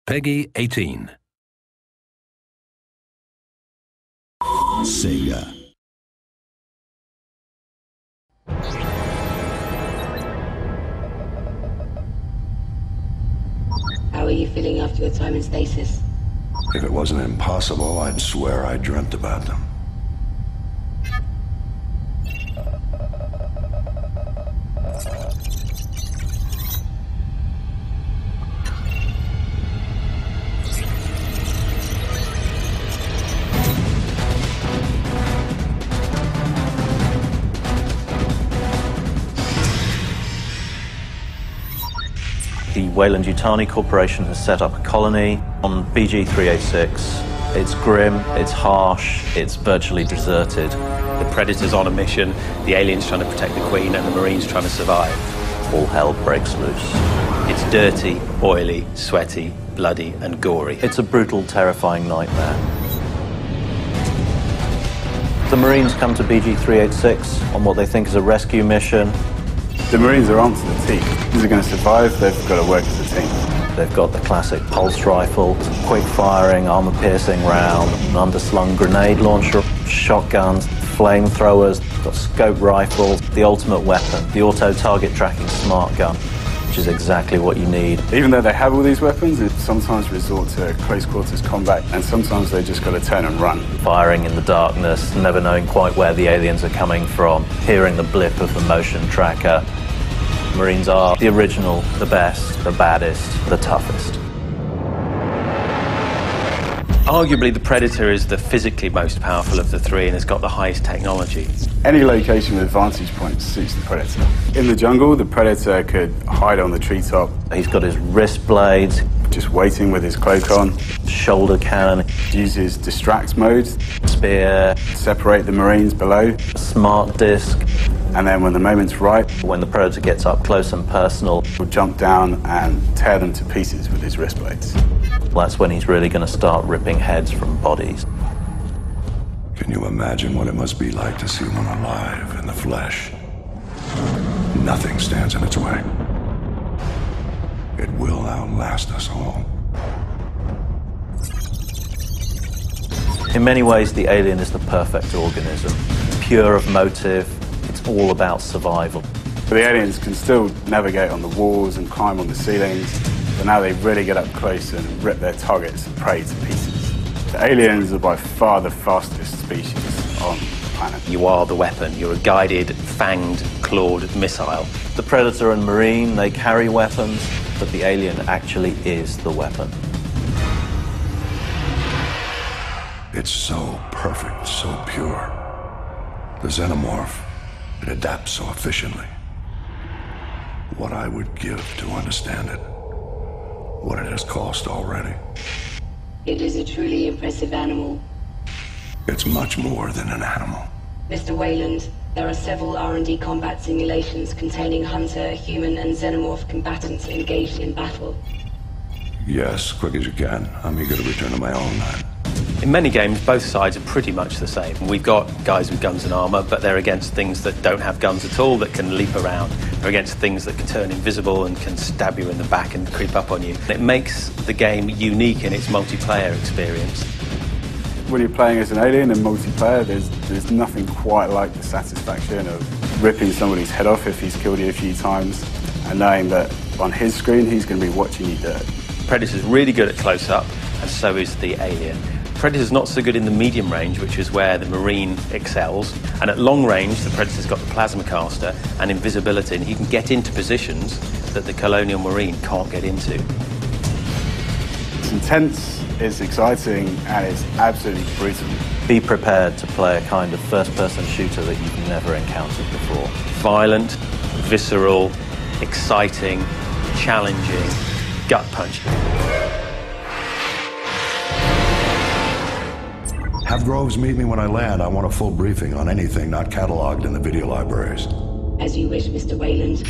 Peggy 18. Sega. How are you feeling after your time in stasis? If it wasn't impossible, I'd swear I dreamt about them. The Weyland-Yutani Corporation has set up a colony on BG-386. It's grim, it's harsh, it's virtually deserted. The Predator's on a mission, the aliens trying to protect the Queen, and the Marines trying to survive. All hell breaks loose. It's dirty, oily, sweaty, bloody, and gory. It's a brutal, terrifying nightmare. The Marines come to BG-386 on what they think is a rescue mission. The Marines are onto the team. If they're going to survive, they've got to work as a team. They've got the classic pulse rifle, quick-firing, armor-piercing round, an underslung grenade launcher, shotguns, flamethrowers, got scope rifles, the ultimate weapon, the auto-target tracking smart gun, which is exactly what you need. Even though they have all these weapons, they sometimes resort to close-quarters combat, and sometimes they just got to turn and run. Firing in the darkness, never knowing quite where the aliens are coming from, hearing the blip of the motion tracker. Marines are the original, the best, the baddest, the toughest. Arguably, the Predator is the physically most powerful of the three and has got the highest technology. Any location with vantage point suits the Predator. In the jungle, the Predator could hide on the treetop. He's got his wrist blades, just waiting with his cloak on. shoulder cannon, Uses distract mode, spear, separate the Marines below. smart disc. And then when the moment's right, When the Predator gets up close and personal, he'll jump down and tear them to pieces with his wrist blades. that's when he's really going to start ripping heads from bodies. Can you imagine what it must be like to see one alive in the flesh? Nothing stands in its way. It will outlast us all. In many ways, the alien is the perfect organism. Pure of motive, it's all about survival. But the aliens can still navigate on the walls and climb on the ceilings, but now they really get up close and rip their targets and prey to pieces. The aliens are by far the fastest species on the planet. You are the weapon. You're a guided, fanged, clawed missile. The Predator and Marine, they carry weapons, but the alien actually is the weapon. It's so perfect, so pure. The xenomorph, it adapts so efficiently. What I would give to understand it. What it has cost already. It is a truly impressive animal. It's much more than an animal. Mr. Weyland, there are several R&D combat simulations containing hunter, human, and xenomorph combatants engaged in battle. Yes, quick as you can. I'm eager to return to my own land. In many games, both sides are pretty much the same. We've got guys with guns and armor, but they're against things that don't have guns at all, that can leap around. They're against things that can turn invisible and can stab you in the back and creep up on you. It makes the game unique in its multiplayer experience. When you're playing as an alien in multiplayer, there's nothing quite like the satisfaction of ripping somebody's head off if he's killed you a few times, and knowing that on his screen he's going to be watching you do it. Predator's really good at close-up, and so is the alien. Predator's not so good in the medium range, which is where the Marine excels, and at long range the Predator's got the plasma caster and invisibility, and he can get into positions that the Colonial Marine can't get into. It's intense, it's exciting, and it's absolutely brutal. Be prepared to play a kind of first-person shooter that you've never encountered before. Violent, visceral, exciting, challenging, gut-punching. Have Groves meet me when I land. I want a full briefing on anything not cataloged in the video libraries. As you wish, Mr. Weyland.